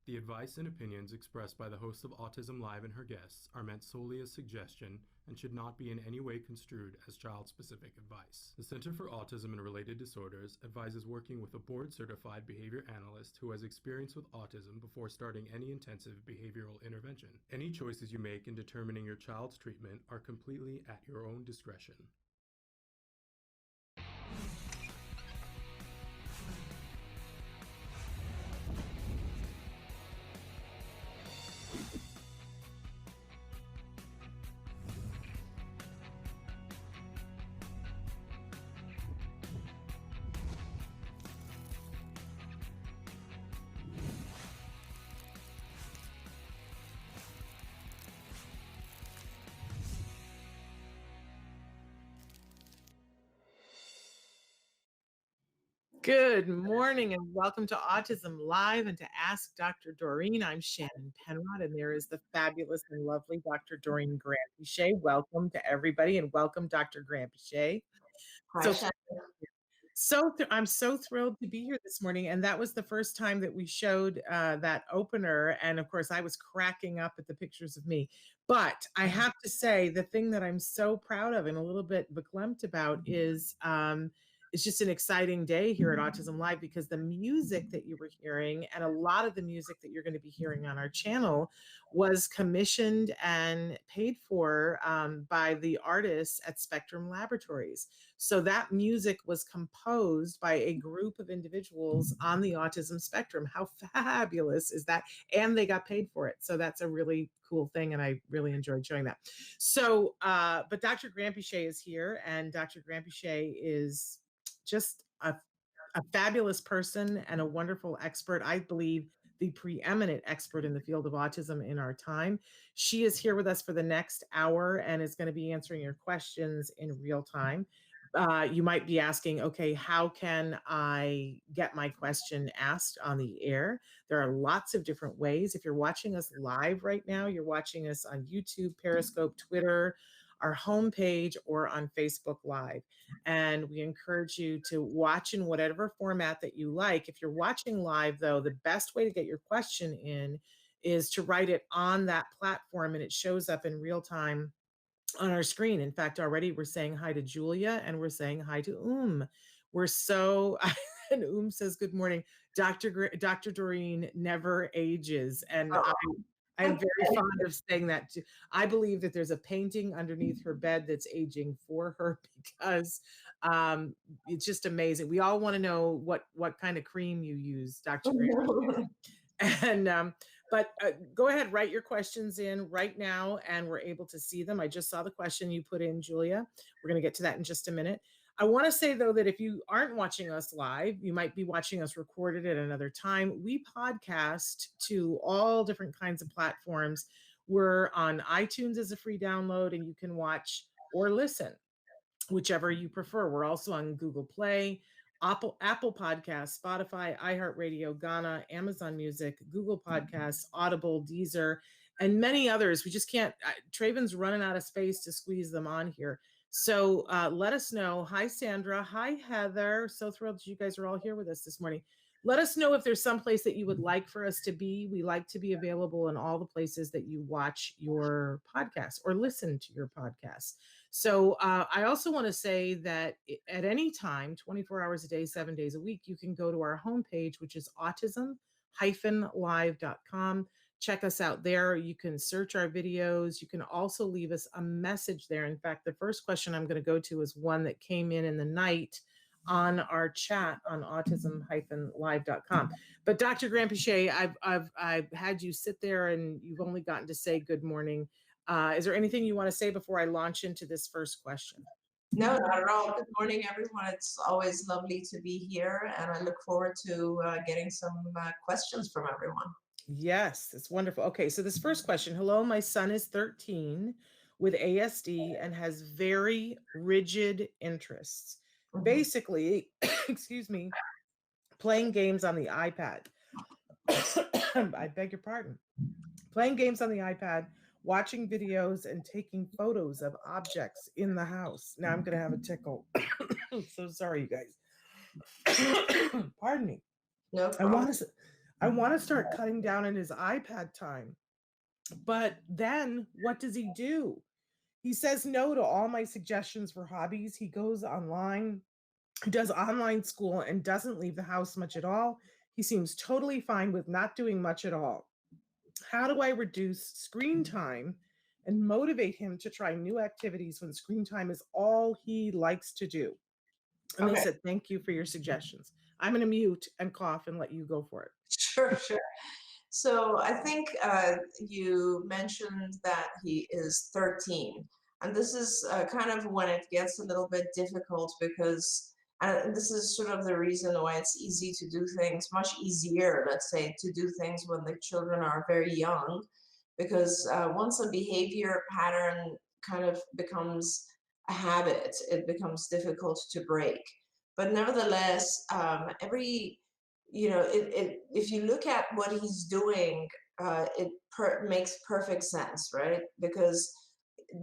The advice and opinions expressed by the host of Autism Live and her guests are meant solely as suggestion and should not be in any way construed as child-specific advice. The Center for Autism and Related Disorders advises working with a board-certified behavior analyst who has experience with autism before starting any intensive behavioral intervention. Any choices you make in determining your child's treatment are completely at your own discretion. Good morning and welcome to Autism Live and to Ask Dr. Doreen. I'm Shannon Penrod and there is the fabulous and lovely Dr. Doreen Grant-Pichet. Welcome to everybody and welcome Dr. Grant-Pichet. I'm so thrilled to be here this morning, and that was the first time that we showed that opener, and of course I was cracking up at the pictures of me. But I have to say, the thing that I'm so proud of and a little bit verklempt about is it's just an exciting day here at Autism Live, because the music that you were hearing and a lot of the music that you're going to be hearing on our channel was commissioned and paid for by the artists at Spectrum Laboratories. So that music was composed by a group of individuals on the autism spectrum. How fabulous is that? And they got paid for it. So that's a really cool thing. And I really enjoyed showing that. So, but Dr. Grant-Pichet is here, and Dr. Grant-Pichet is just a fabulous person and a wonderful expert. I believe the preeminent expert in the field of autism in our time. She is here with us for the next hour and is going to be answering your questions in real time. You might be asking, okay, how can I get my question asked on the air? There are lots of different ways. If you're watching us live right now, you're watching us on YouTube, Periscope, Twitter, our homepage, or on Facebook Live. And we encourage you to watch in whatever format that you like. If you're watching live, though, the best way to get your question in is to write it on that platform, and it shows up in real time on our screen. In fact, already we're saying hi to Julia and we're saying hi to We're so, and says, good morning. Dr. Doreen never ages. And I'm very fond of saying that too. I believe that there's a painting underneath her bed that's aging for her, because it's just amazing. We all want to know what kind of cream you use, Dr. Grant. And but go ahead, write your questions in right now, and we're able to see them. I just saw the question you put in, Julia. We're going to get to that in just a minute. I want to say, though, that if you aren't watching us live, you might be watching us recorded at another time. We podcast to all different kinds of platforms. We're on iTunes as a free download, and you can watch or listen, whichever you prefer. We're also on Google Play, Apple Podcasts, Spotify, iHeartRadio, Ghana, Amazon Music, Google Podcasts, Audible, Deezer, and many others. We just can't, Traven's running out of space to squeeze them on here. So let us know. Hi, Sandra. Hi, Heather. So thrilled that you guys are all here with us this morning. Let us know if there's some place that you would like for us to be. We like to be available in all the places that you watch your podcast or listen to your podcast. So I also want to say that at any time, 24 hours a day, 7 days a week, you can go to our homepage, which is autism-live.com. Check us out there. You can search our videos. You can also leave us a message there. In fact, the first question I'm going to go to is one that came in the night on our chat on autism-live.com. But Dr. Grant-Pichet, I've had you sit there and you've only gotten to say good morning. Is there anything you want to say before I launch into this first question? No, not at all. Good morning, everyone. It's always lovely to be here, and I look forward to getting some questions from everyone. Yes, it's wonderful. Okay, so this first question. Hello, my son is 13 with ASD and has very rigid interests. Basically, excuse me, playing games on the iPad. I beg your pardon. Playing games on the iPad, watching videos, and taking photos of objects in the house. Now I'm going to have a tickle. I'm so sorry, you guys. Pardon me. No problem. I want to start cutting down on his iPad time. But then what does he do? He says no to all my suggestions for hobbies. He goes online, does online school, and doesn't leave the house much at all. He seems totally fine with not doing much at all. How do I reduce screen time and motivate him to try new activities when screen time is all he likes to do? And they Okay. said, thank you for your suggestions. I'm going to mute and cough and let you go for it. Sure, sure. So I think you mentioned that he is 13. And this is kind of when it gets a little bit difficult because this is sort of the reason why it's easy to do things, much easier, let's say, to do things when the children are very young. Because once a behavior pattern kind of becomes a habit, it becomes difficult to break. But nevertheless, if you look at what he's doing, makes perfect sense, right? Because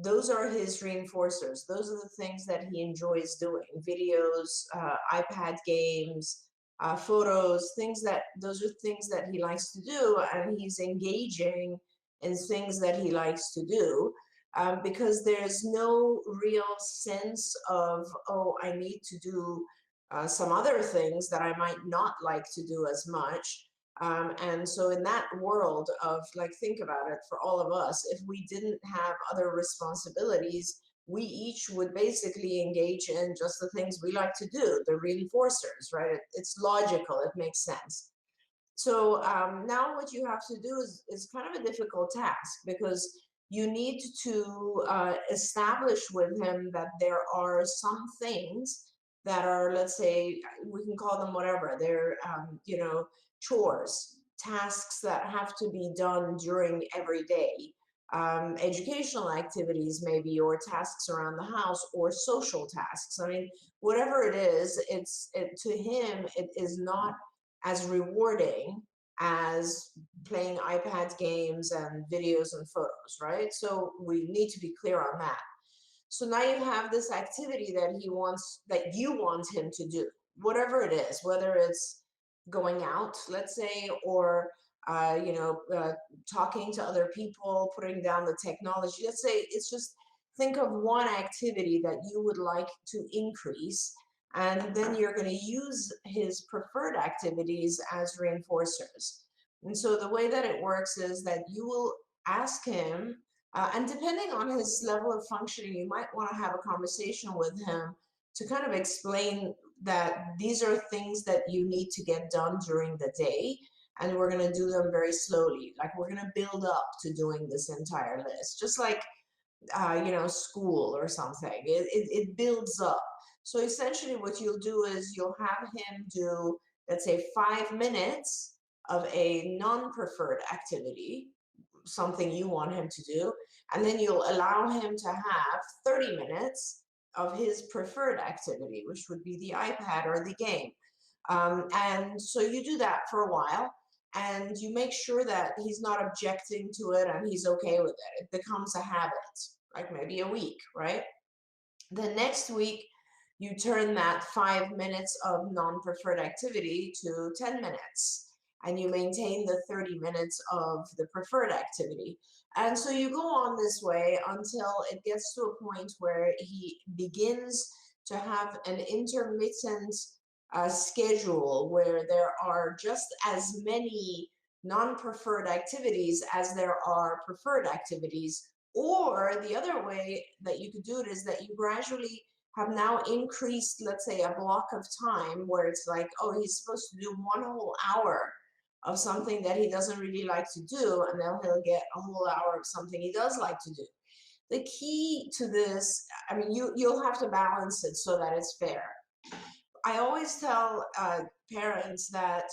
those are his reinforcers. Those are the things that he enjoys doing: videos, iPad games, photos, those are things that he likes to do, and he's engaging in things that he likes to do. Because there's no real sense of, oh, I need to do some other things that I might not like to do as much. And so in that world of, like, think about it, for all of us, if we didn't have other responsibilities, we each would basically engage in just the things we like to do, the reinforcers, right? It's logical, it makes sense. So now what you have to do is kind of a difficult task, because you need to establish with him that there are some things that are, let's say, we can call them whatever. They're, chores, tasks that have to be done during every day, educational activities maybe, or tasks around the house, or social tasks. I mean, whatever it is, to him, it is not as rewarding as playing iPad games and videos and photos, right? So we need to be clear on that. So now you have this activity that you want him to do, whatever it is, whether it's going out, let's say, or talking to other people, putting down the technology. Let's say it's just, think of one activity that you would like to increase, and then you're going to use his preferred activities as reinforcers. And so the way that it works is that you will ask him, and depending on his level of functioning, you might want to have a conversation with him to kind of explain that these are things that you need to get done during the day, and we're going to do them very slowly. Like, we're going to build up to doing this entire list, just like school or something. It builds up. So essentially what you'll do is you'll have him do, let's say, 5 minutes of a non-preferred activity, something you want him to do, and then you'll allow him to have 30 minutes of his preferred activity, which would be the iPad or the game. And so you do that for a while, and you make sure that he's not objecting to it and he's okay with it. It becomes a habit, like maybe a week, right? The next week, you turn that 5 minutes of non-preferred activity to 10 minutes, and you maintain the 30 minutes of the preferred activity. And so you go on this way until it gets to a point where he begins to have an intermittent schedule where there are just as many non-preferred activities as there are preferred activities. Or the other way that you could do it is that you gradually have now increased, let's say, a block of time where it's like, oh, he's supposed to do 1 whole hour of something that he doesn't really like to do, and then he'll get a whole hour of something he does like to do. The key to this, I mean, you'll have to balance it so that it's fair. I always tell parents that,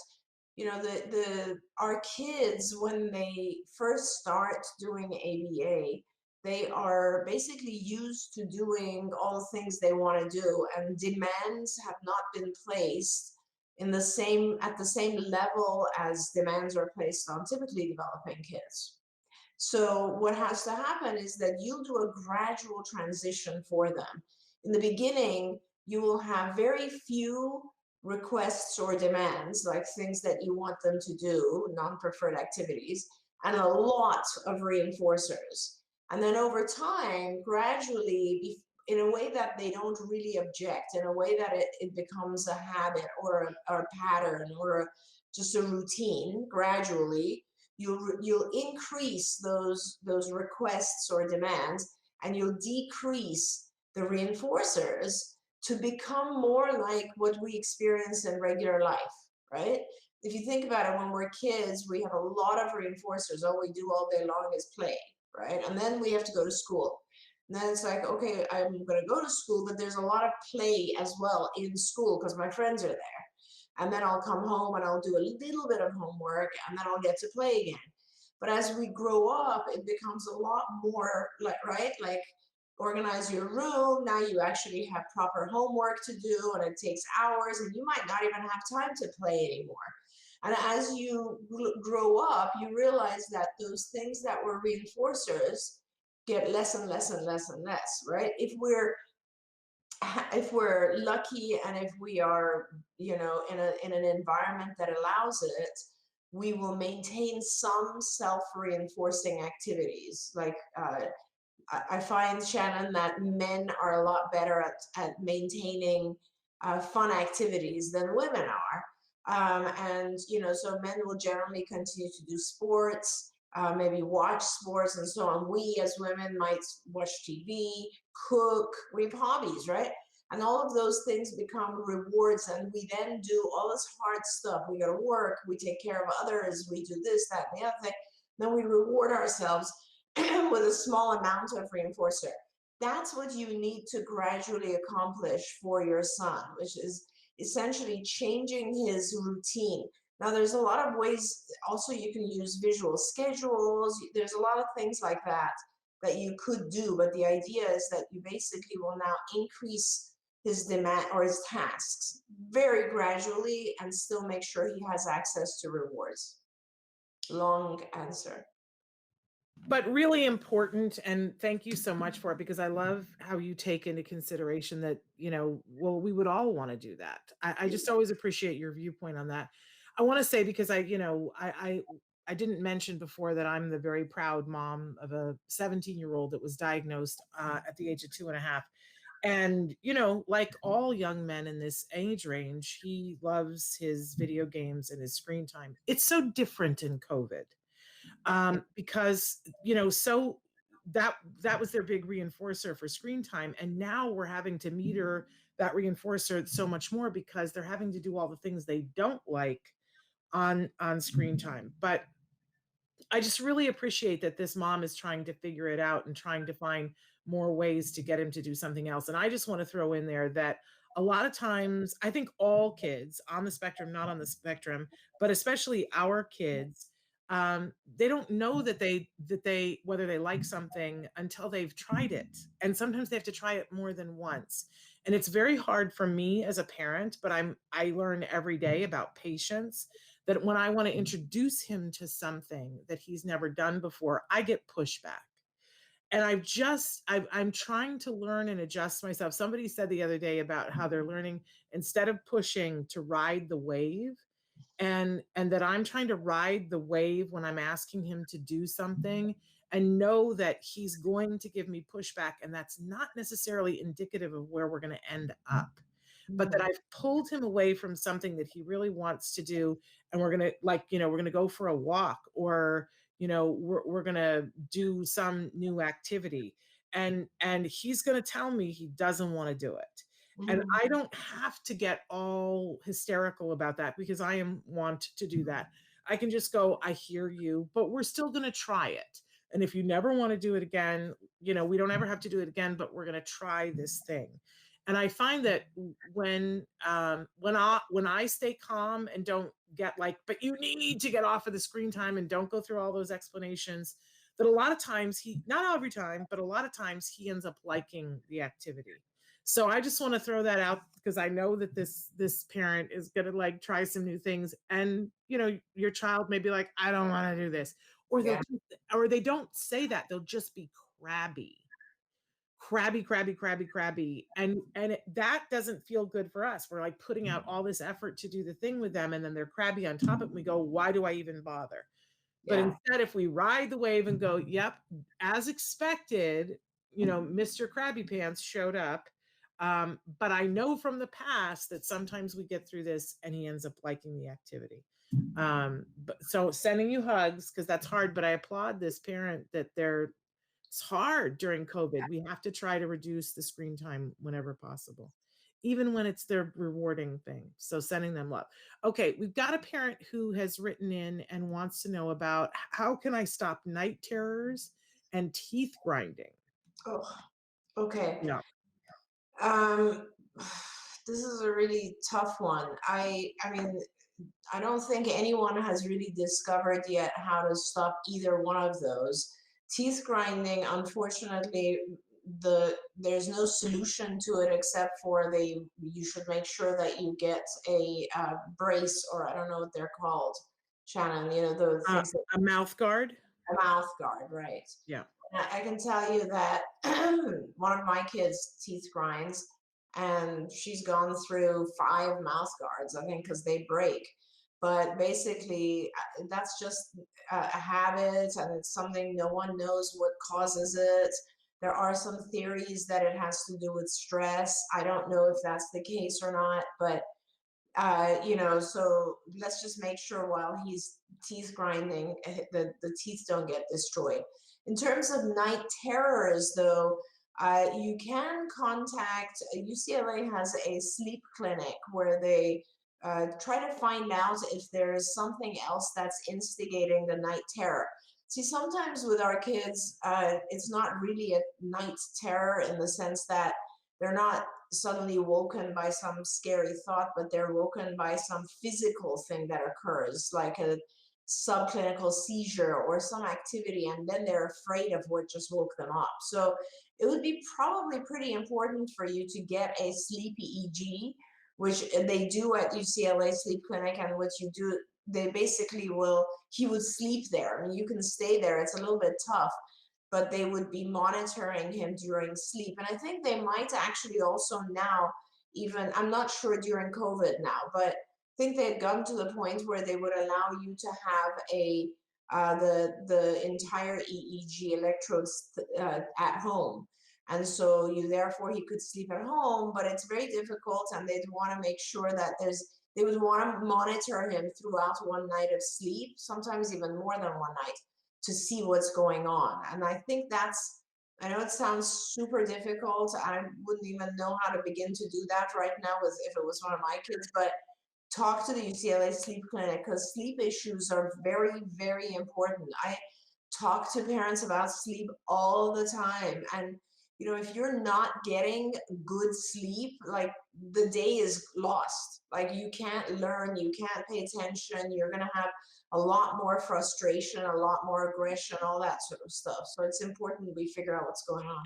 our kids, when they first start doing ABA, they are basically used to doing all the things they want to do, and demands have not been placed at the same level as demands are placed on typically developing kids. So what has to happen is that you'll do a gradual transition for them. In the beginning, you will have very few requests or demands, like things that you want them to do, non-preferred activities, and a lot of reinforcers. And then over time, gradually, in a way that they don't really object, in a way that it becomes a habit or a pattern or just a routine, gradually, you'll increase those requests or demands, and you'll decrease the reinforcers to become more like what we experience in regular life, right? If you think about it, when we're kids, we have a lot of reinforcers. All we do all day long is play, right? And then we have to go to school. And then it's like, okay, I'm going to go to school, but there's a lot of play as well in school because my friends are there. And then I'll come home and I'll do a little bit of homework and then I'll get to play again. But as we grow up, it becomes a lot more like, right? Like, organize your room. Now you actually have proper homework to do, and it takes hours, and you might not even have time to play anymore. And as you grow up, you realize that those things that were reinforcers get less and less and less and less, right? If we're lucky and if we are, in an environment that allows it, we will maintain some self-reinforcing activities. Like I find, Shannon, that men are a lot better at maintaining fun activities than women are. And so men will generally continue to do sports, maybe watch sports and so on. We as women might watch TV, cook, we have hobbies, right? And all of those things become rewards, and we then do all this hard stuff. We go to work, we take care of others, we do this, that, and the other thing. Then we reward ourselves with a small amount of reinforcer. That's what you need to gradually accomplish for your son, which is essentially changing his routine. Now, there's a lot of ways also you can use visual schedules. There's a lot of things like that that you could do, but the idea is that you basically will now increase his demand or his tasks very gradually and still make sure he has access to rewards. Long answer. But really important, and thank you so much for it, because I love how you take into consideration that, well, we would all want to do that. I just always appreciate your viewpoint on that. I want to say, because I didn't mention before that I'm the very proud mom of a 17-year-old that was diagnosed at the age of 2.5. And, like all young men in this age range, he loves his video games and his screen time. It's so different in COVID, because so that was their big reinforcer for screen time, and now we're having to meter that reinforcer so much more because they're having to do all the things they don't like on screen time. But I just really appreciate that this mom is trying to figure it out and trying to find more ways to get him to do something else. And I just want to throw in there that a lot of times, I think all kids on the spectrum, not on the spectrum, but especially our kids, they don't know that they whether they like something until they've tried it. And sometimes they have to try it more than once. And it's very hard for me as a parent, but I learn every day about patience, that when I want to introduce him to something that he's never done before, I get pushback. And I'm trying to learn and adjust myself. Somebody said the other day about how they're learning, instead of pushing, to ride the wave. And that I'm trying to ride the wave when I'm asking him to do something, and know that he's going to give me pushback, and that's not necessarily indicative of where we're going to end up, but that I've pulled him away from something that he really wants to do. And we're going to, we're going to go for a walk, or, we're going to do some new activity. And he's going to tell me he doesn't want to do it. And I don't have to get all hysterical about that, because I want to do that. I can just go, I hear you, but we're still going to try it. And if you never want to do it again, we don't ever have to do it again, but we're going to try this thing. And I find that when I stay calm and don't get like, but you need to get off of the screen time, and don't go through all those explanations, that a lot of times not every time, but a lot of times he ends up liking the activity. So I just want to throw that out, because I know that this parent is going to try some new things, and your child may be like, I don't want to do this, or they don't say that, they'll just be crabby. crabby. And that doesn't feel good for us. We're like putting out all this effort to do the thing with them, and then they're crabby on top of it, and we go, why do I even bother? But Yeah. instead, if we ride the wave and go, yep, as expected, Mr. Krabby Pants showed up. But I know from the past that sometimes we get through this and he ends up liking the activity. So sending you hugs, because that's hard, but I applaud this parent that it's hard during COVID. We have to try to reduce the screen time whenever possible, even when it's their rewarding thing. So sending them love. Okay, we've got a parent who has written in and wants to know about how can I stop night terrors and teeth grinding? Oh, okay. Yeah. This is a really tough one. I mean, I don't think anyone has really discovered yet how to stop either one of those. Teeth grinding, unfortunately, there's no solution to it except for you should make sure that you get a brace, or I don't know what they're called, Shannon. The things that, A mouth guard. a mouth guard, right? Yeah. I can tell you that one of my kids' teeth grinds, and she's gone through 5 mouth guards, I think, because they break. But basically, that's just a habit, and it's something no one knows what causes it. There are some theories that it has to do with stress. I don't know if that's the case or not, but so let's just make sure while he's teeth grinding, the teeth don't get destroyed. In terms of night terrors, though, you can contact, UCLA has a sleep clinic where they try to find out if there is something else that's instigating the night terror. See, sometimes with our kids, it's not really a night terror in the sense that they're not suddenly woken by some scary thought, but they're woken by some physical thing that occurs, like a subclinical seizure or some activity, and then they're afraid of what just woke them up. So it would be probably pretty important for you to get a sleep EEG, which they do at UCLA Sleep Clinic, and what you do, they basically he would sleep there. I mean, you can stay there. It's a little bit tough, but they would be monitoring him during sleep. And I think they might actually also now, even, I'm not sure during COVID now, but I think they had gotten to the point where they would allow you to have the entire EEG electrodes at home. And so therefore he could sleep at home, but it's very difficult, and they'd want to make sure that they would want to monitor him throughout one night of sleep, sometimes even more than one night, to see what's going on. And I think I know it sounds super difficult. I wouldn't even know how to begin to do that right now if it was one of my kids, but talk to the UCLA Sleep Clinic, because sleep issues are very, very important. I talk to parents about sleep all the time. And if you're not getting good sleep, like, the day is lost. Like, you can't learn, you can't pay attention, you're going to have a lot more frustration, a lot more aggression, all that sort of stuff. So it's important we figure out what's going on.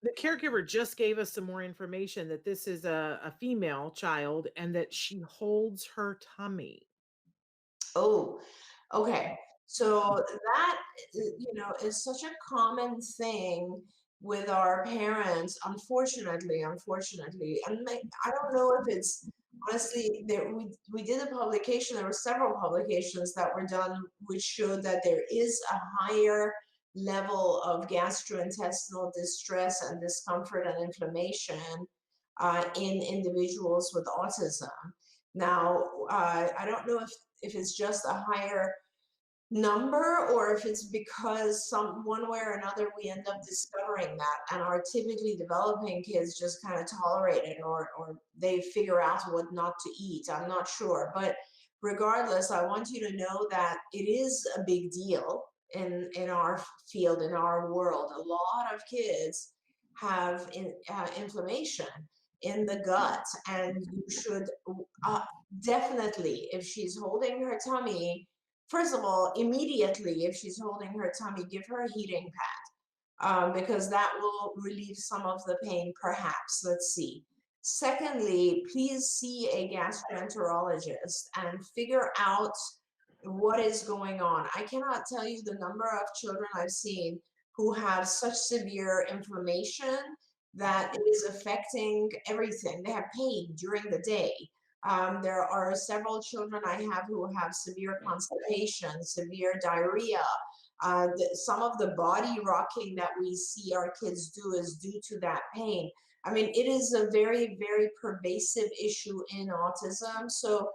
The caregiver just gave us some more information that this is a female child and that she holds her tummy. Oh, okay. So that, is such a common thing with our parents, unfortunately. And I don't know if it's, honestly, we did a publication, there were several publications that were done which showed that there is a higher level of gastrointestinal distress and discomfort and inflammation in individuals with autism. Now, I don't know if it's just a higher number, or if it's because one way or another we end up discovering that, and our typically developing kids just kind of tolerate it, or they figure out what not to eat. I'm not sure, but regardless, I want you to know that it is a big deal in our field, in our world. A lot of kids have inflammation in the gut, and you should definitely, if she's holding her tummy, first of all, immediately, if she's holding her tummy, give her a heating pad, because that will relieve some of the pain, perhaps. Let's see. Secondly, please see a gastroenterologist and figure out what is going on. I cannot tell you the number of children I've seen who have such severe inflammation that it is affecting everything. They have pain during the day. There are several children I have who have severe constipation, severe diarrhea. Some of the body rocking that we see our kids do is due to that pain. I mean, it is a very, very pervasive issue in autism. So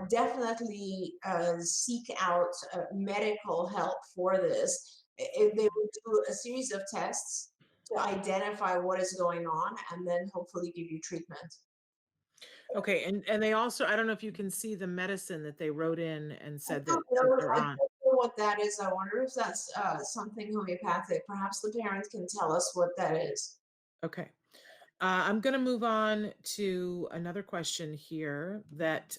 definitely seek out medical help for this. If they would do a series of tests to identify what is going on and then hopefully give you treatment. Okay, and they also, I don't know if you can see the medicine that they wrote in and I said don't that know, they're I on. don't know what that is. I wonder if that's something homeopathic. Perhaps the parent can tell us what that is. Okay. I'm going to move on to another question here that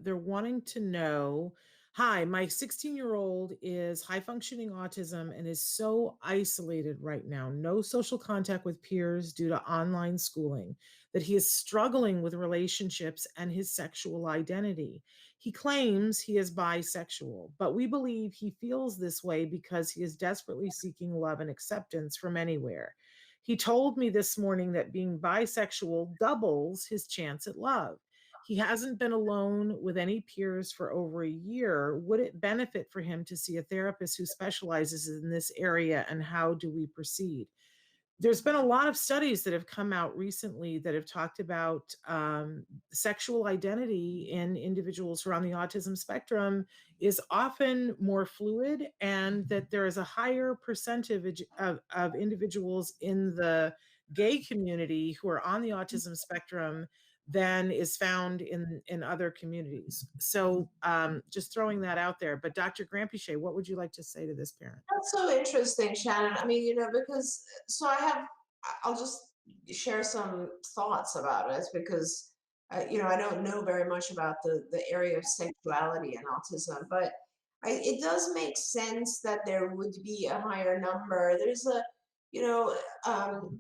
they're wanting to know. Hi, my 16-year-old is high functioning autism and is so isolated right now, no social contact with peers due to online schooling, that he is struggling with relationships and his sexual identity. He claims he is bisexual, but we believe he feels this way because he is desperately seeking love and acceptance from anywhere. He told me this morning that being bisexual doubles his chance at love. He hasn't been alone with any peers for over a year. Would it benefit for him to see a therapist who specializes in this area, and how do we proceed? There's been a lot of studies that have come out recently that have talked about sexual identity in individuals who are on the autism spectrum is often more fluid, and that there is a higher percentage of individuals in the gay community who are on the autism spectrum than is found in other communities. So just throwing that out there. But Dr. Grampiche, what would you like to say to this parent? That's so interesting, Shannon. I mean, because so I'll just share some thoughts about it because, I don't know very much about the area of sexuality and autism, but it does make sense that there would be a higher number. There's you know,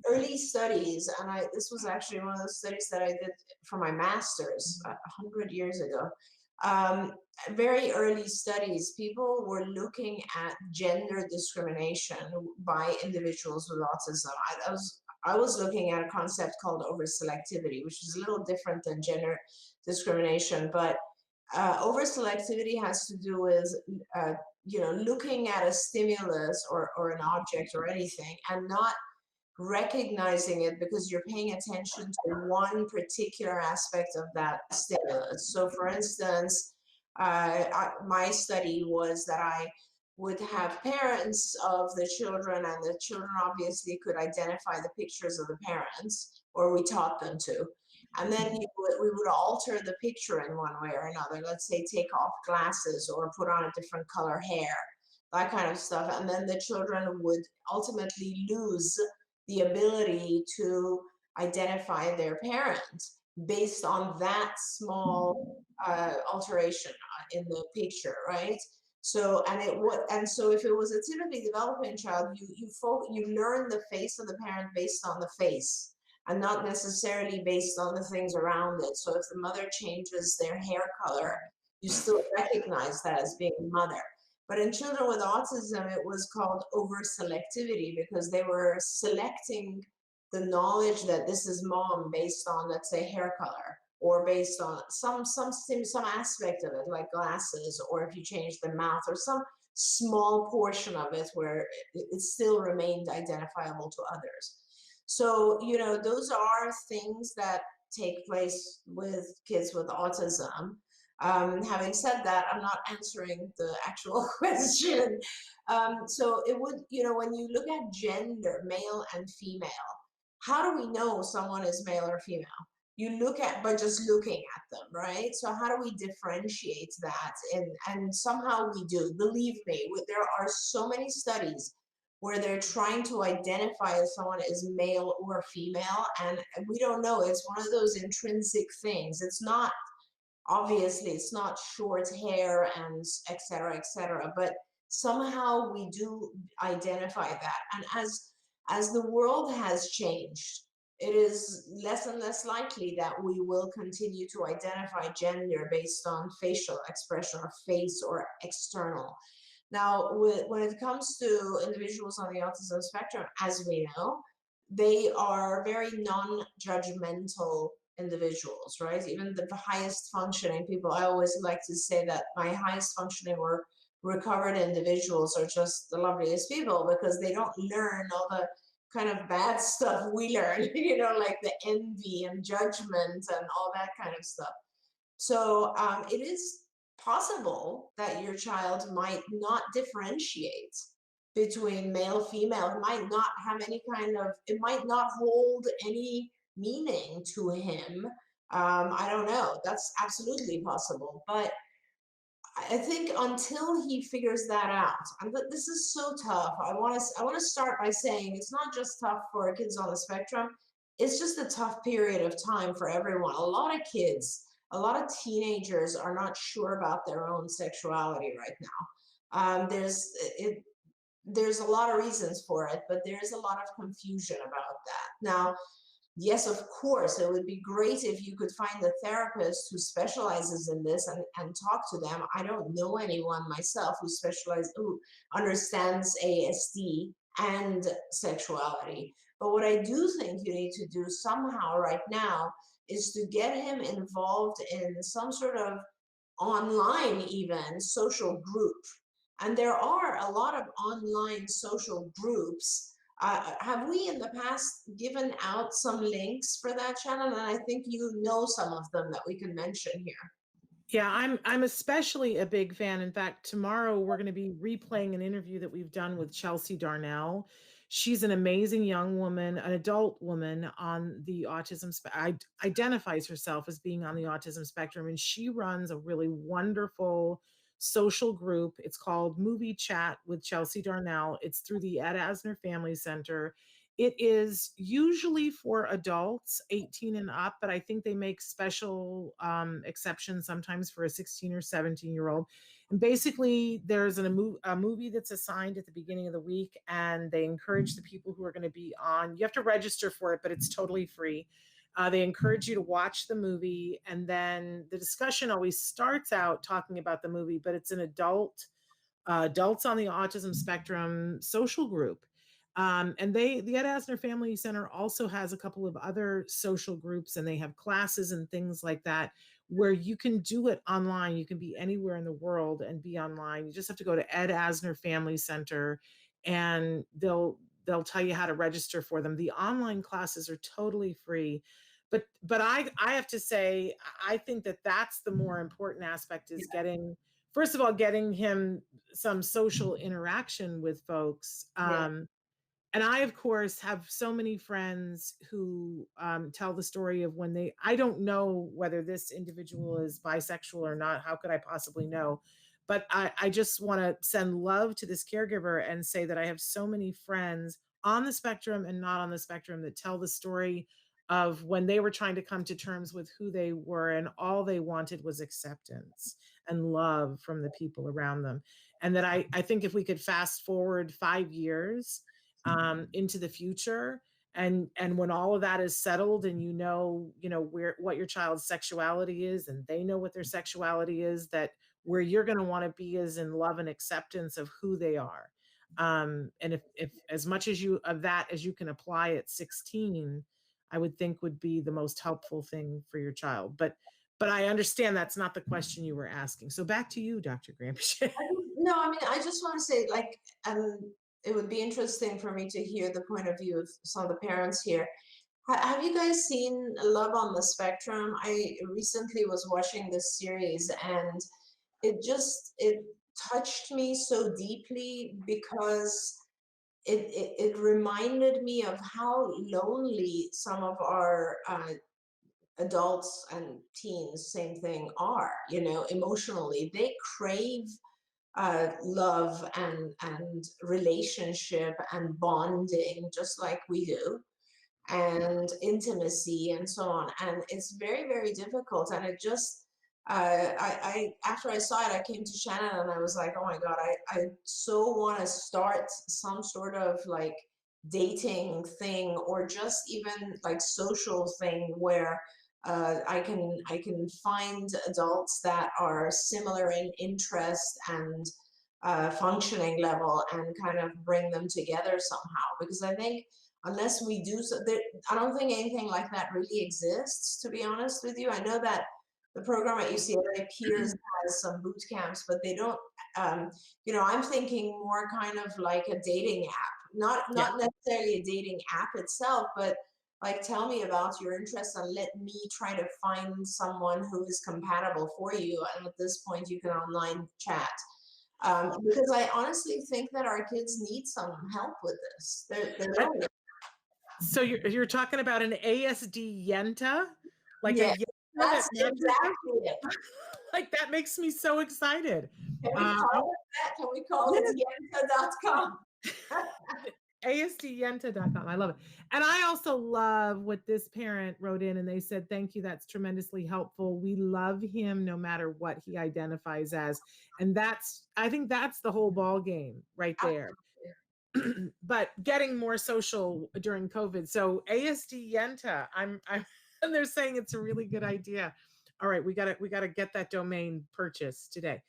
early studies, and this was actually one of the studies that I did for my master's 100 years ago. Um, Very early studies, people were looking at gender discrimination by individuals with autism. I was looking at a concept called over-selectivity, which is a little different than gender discrimination, but over-selectivity has to do with looking at a stimulus or an object or anything and not recognizing it because you're paying attention to one particular aspect of that stimulus. So, for instance, my study was that I would have parents of the children, and the children obviously could identify the pictures of the parents, or we taught them to. And then we would alter the picture in one way or another. Let's say take off glasses or put on a different color hair, that kind of stuff. And then the children would ultimately lose the ability to identify their parent based on that small alteration in the picture, right? So so if it was a typically developing child, you learn the face of the parent based on the face and not necessarily based on the things around it. So if the mother changes their hair color, you still recognize that as being mother. But in children with autism, it was called over selectivity because they were selecting the knowledge that this is mom based on, let's say, hair color, or based on some aspect of it, like glasses, or if you change the mouth, or some small portion of it where it still remained identifiable to others. So, those are things that take place with kids with autism. Having said that, I'm not answering the actual question. So it would, when you look at gender, male and female, how do we know someone is male or female? You look at by just looking at them, right? So how do we differentiate that? And somehow we do. Believe me, there are so many studies where they're trying to identify if someone is male or female, and we don't know. It's one of those intrinsic things. It's not obviously it's not short hair and et cetera, but somehow we do identify that. And as the world has changed, it is less and less likely that we will continue to identify gender based on facial expression or face or external. Now, when it comes to individuals on the autism spectrum, as we know, they are very non-judgmental individuals, right? Even the highest functioning people, I always like to say that my highest functioning or recovered individuals are just the loveliest people because they don't learn all the kind of bad stuff we learn, like the envy and judgment and all that kind of stuff. So it is possible that your child might not differentiate between male, female. It might not have any kind of, it might not hold any meaning to him. I don't know. That's absolutely possible. But I think until he figures that out, and this is so tough. I want to start by saying it's not just tough for kids on the spectrum. It's just a tough period of time for everyone. A lot of kids, a lot of teenagers are not sure about their own sexuality right now. There's a lot of reasons for it, but there's a lot of confusion about that. Now, yes, of course, it would be great if you could find a therapist who specializes in this and talk to them. I don't know anyone myself who understands ASD and sexuality. But what I do think you need to do somehow right now is to get him involved in some sort of online, even social group. And there are a lot of online social groups. Have we in the past given out some links for that, channel? And I think you know some of them that we can mention here. Yeah, I'm especially a big fan. In fact, tomorrow we're going to be replaying an interview that we've done with Chelsea Darnell. She's an amazing young woman, an adult woman on the autism identifies herself as being on the autism spectrum, and she runs a really wonderful social group. It's called Movie Chat with Chelsea Darnell. It's through the Ed Asner Family Center. It is usually for adults 18 and up, but I think they make special exceptions sometimes for a 16 or 17-year-old. And basically, there's a movie that's assigned at the beginning of the week, and they encourage the people who are going to be on. You have to register for it, but it's totally free. They encourage you to watch the movie, and then the discussion always starts out talking about the movie, but it's an adults on the autism spectrum social group. And the Ed Asner Family Center also has a couple of other social groups, and they have classes and things like that where you can do it online. You can be anywhere in the world and be online. You just have to go to Ed Asner Family Center, and they'll tell you how to register for them. The online classes are totally free. But I have to say, I think that that's the more important aspect is getting, first of all, getting him some social interaction with folks. And I, of course, have so many friends who tell the story of when I don't know whether this individual is bisexual or not. How could I possibly know? But I just want to send love to this caregiver and say that I have so many friends on the spectrum and not on the spectrum that tell the story of when they were trying to come to terms with who they were, and all they wanted was acceptance and love from the people around them. And that I think if we could fast forward 5 years into the future, and when all of that is settled, and what your child's sexuality is, and they know what their sexuality is, that where you're going to want to be is in love and acceptance of who they are. And if as much as you can apply at 16, I would think would be the most helpful thing for your child. But I understand that's not the question you were asking. So back to you, Dr. Graham. No, I mean, I just want to say, it would be interesting for me to hear the point of view of some of the parents here. Have you guys seen Love on the Spectrum? I recently was watching this series, and it touched me so deeply because it reminded me of how lonely some of our adults and teens, same thing, are, emotionally. They crave love and relationship and bonding just like we do, and intimacy and so on. And it's very, very difficult. And it just I after I saw it, I came to Shannon and I was like, oh my God, I so want to start some sort of like dating thing, or just even like social thing where I can find adults that are similar in interest and functioning level and kind of bring them together somehow. Because I think unless we do so, I don't think anything like that really exists, to be honest with you. I know that the program at UCLA Peers has some boot camps, but they don't, I'm thinking more kind of like a dating app, not necessarily a dating app itself, but like tell me about your interests and let me try to find someone who is compatible for you. And at this point, you can online chat. Because I honestly think that our kids need some help with this. They're So you're talking about an ASD Yenta, like yeah, a Yenta that's that exactly it. like that makes me so excited. Can we call it that? Can we call it yenta.com? ASDyenta.com. I love it. And I also love what this parent wrote in, and they said, thank you. That's tremendously helpful. We love him no matter what he identifies as. And I think that's the whole ball game right there. But getting more social during COVID. So ASD Yenta, and they're saying it's a really good idea. All right, we gotta get that domain purchased today.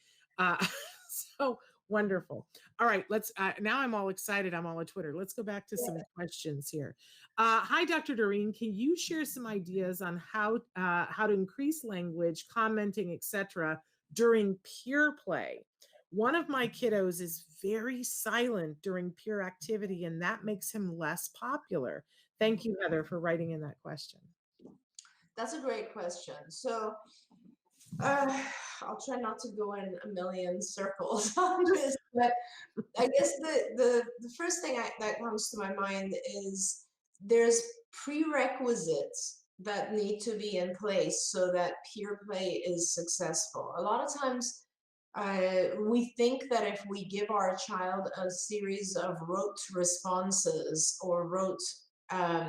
So wonderful. All right, let's now I'm all excited. I'm all at Twitter. Let's go back to some questions here. Hi, Dr. Doreen. Can you share some ideas on how to increase language, commenting, etc. during peer play? One of my kiddos is very silent during peer activity, and that makes him less popular. Thank you, Heather, for writing in that question. That's a great question. So I'll try not to go in a million circles on this, but I guess the first thing that comes to my mind is there's prerequisites that need to be in place so that peer play is successful. A lot of times we think that if we give our child a series of rote responses or rote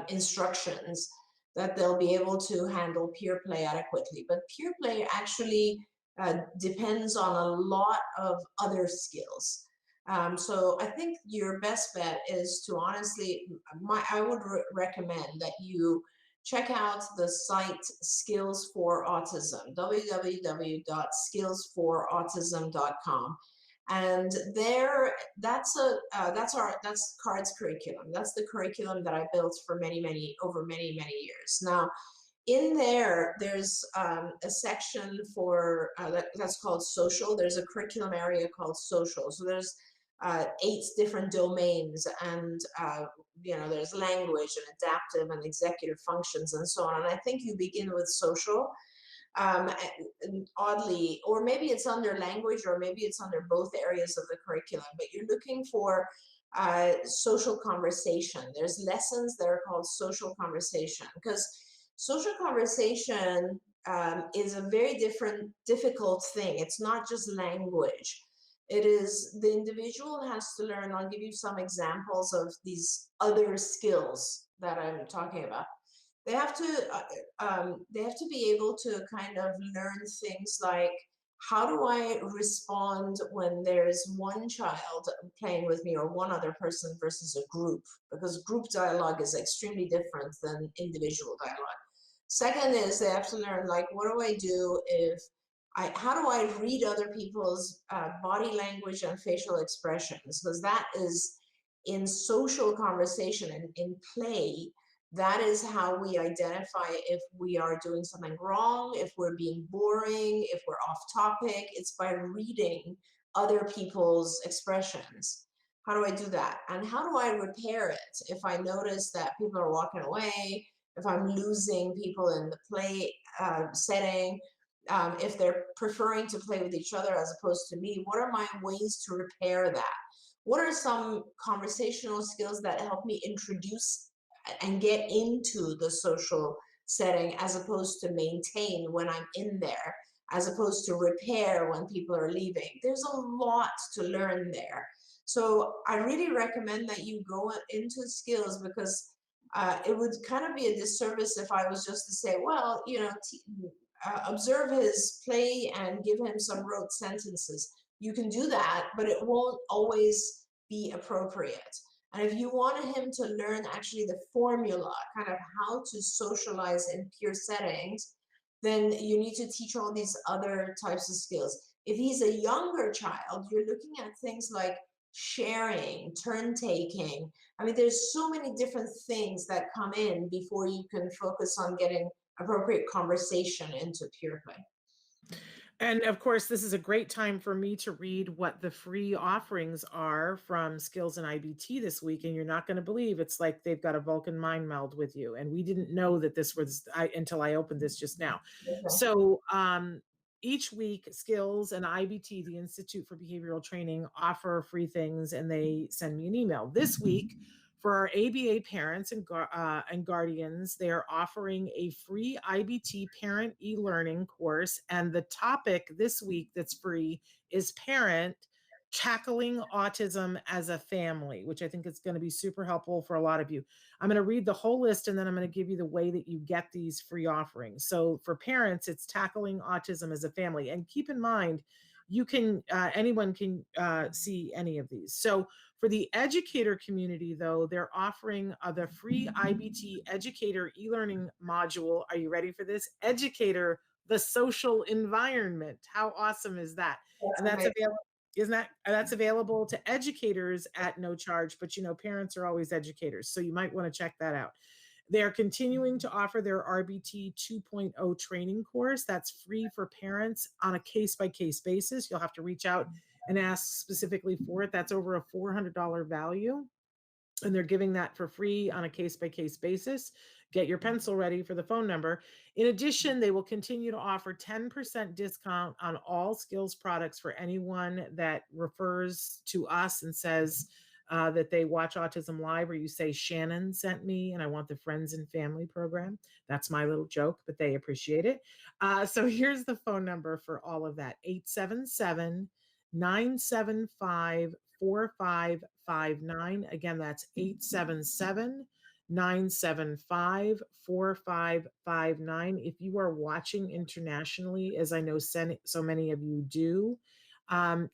instructions, that they'll be able to handle peer play adequately. But peer play actually depends on a lot of other skills. So I think your best bet is to honestly, I would recommend that you check out the site Skills for Autism, www.skillsforautism.com. And there, that's CARD's curriculum. That's the curriculum that I built for over many years. Now, in there, there's a section for that's called social. There's a curriculum area called social. So there's 8 different domains, and there's language and adaptive and executive functions and so on. And I think you begin with social. Oddly, or maybe it's under language, or maybe it's under both areas of the curriculum, but you're looking for social conversation. There's lessons that are called social conversation, because social conversation is a very difficult thing. It's not just language. It is the individual has to learn. I'll give you some examples of these other skills that I'm talking about. They have to be able to kind of learn things like, how do I respond when there's one child playing with me or one other person versus a group? Because group dialogue is extremely different than individual dialogue. Second is they have to learn, like, what do I do how do I read other people's body language and facial expressions? Because that is in social conversation and in play. That is how we identify if we are doing something wrong, if we're being boring, if we're off topic. It's by reading other people's expressions. How do I do that? And how do I repair it if I notice that people are walking away, if I'm losing people in the play setting, if they're preferring to play with each other as opposed to me? What are my ways to repair that? What are some conversational skills that help me introduce and get into the social setting as opposed to maintain when I'm in there, as opposed to repair when people are leaving? There's a lot to learn there. So I really recommend that you go into skills, because it would kind of be a disservice if I was just to say, well, observe his play and give him some rote sentences. You can do that, but it won't always be appropriate. And if you want him to learn actually the formula, kind of how to socialize in peer settings, then you need to teach all these other types of skills. If he's a younger child, you're looking at things like sharing, turn taking. I mean, there's so many different things that come in before you can focus on getting appropriate conversation into peer play. And of course, this is a great time for me to read what the free offerings are from Skills and IBT this week. And you're not going to believe it's like they've got a Vulcan mind meld with you. And we didn't know that this was until I opened this just now. Okay. So each week, Skills and IBT, the Institute for Behavioral Training, offer free things and they send me an email. This week, for our ABA parents and guardians, they are offering a free IBT parent e-learning course. And the topic this week that's free is parent tackling autism as a family, which I think is going to be super helpful for a lot of you. I'm going to read the whole list and then I'm going to give you the way that you get these free offerings. So for parents, it's tackling autism as a family. And keep in mind, you can, anyone can see any of these. So for the educator community, though, they're offering the free IBT educator e-learning module. Are you ready for this? Educator, the social environment. How awesome is that? And that's available. That's available to educators at no charge, but parents are always educators. So you might want to check that out. They're continuing to offer their RBT 2.0 training course. That's free for parents on a case-by-case basis. You'll have to reach out and ask specifically for it. That's over a $400 value. And they're giving that for free on a case-by-case basis. Get your pencil ready for the phone number. In addition, they will continue to offer 10% discount on all Skills products for anyone that refers to us and says that they watch Autism Live, or you say, Shannon sent me and I want the Friends and Family program. That's my little joke, but they appreciate it. So here's the phone number for all of that: 877-975-4559. Again, that's 877-975-4559. If you are watching internationally, as I know so many of you do,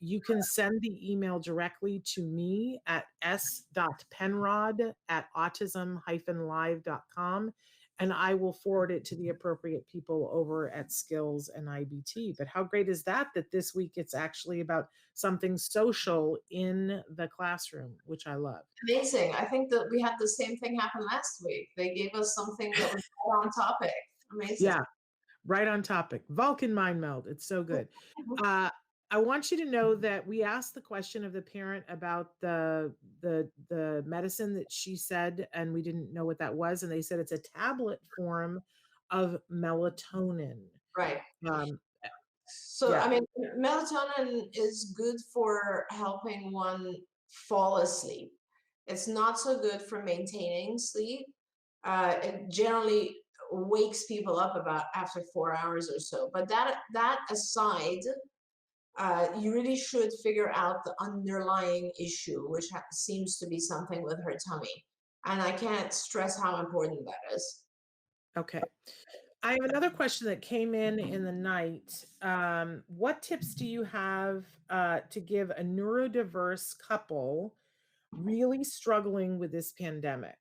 you can send the email directly to me at s.penrod@autism-live.com, and I will forward it to the appropriate people over at Skills and IBT. But how great is that this week it's actually about something social in the classroom, which I love. Amazing. I think that we had the same thing happen last week. They gave us something that was right on topic. Amazing. Yeah, right on topic. Vulcan mind meld. It's so good. I want you to know that we asked the question of the parent about the medicine that she said, and we didn't know what that was. And they said it's a tablet form of melatonin. Right. So, Yeah. I mean, melatonin is good for helping one fall asleep. It's not so good for maintaining sleep. It generally wakes people up about after 4 hours or so. But that aside, you really should figure out the underlying issue, which seems to be something with her tummy. And I can't stress how important that is. Okay. I have another question that came in the night. What tips do you have to give a neurodiverse couple really struggling with this pandemic?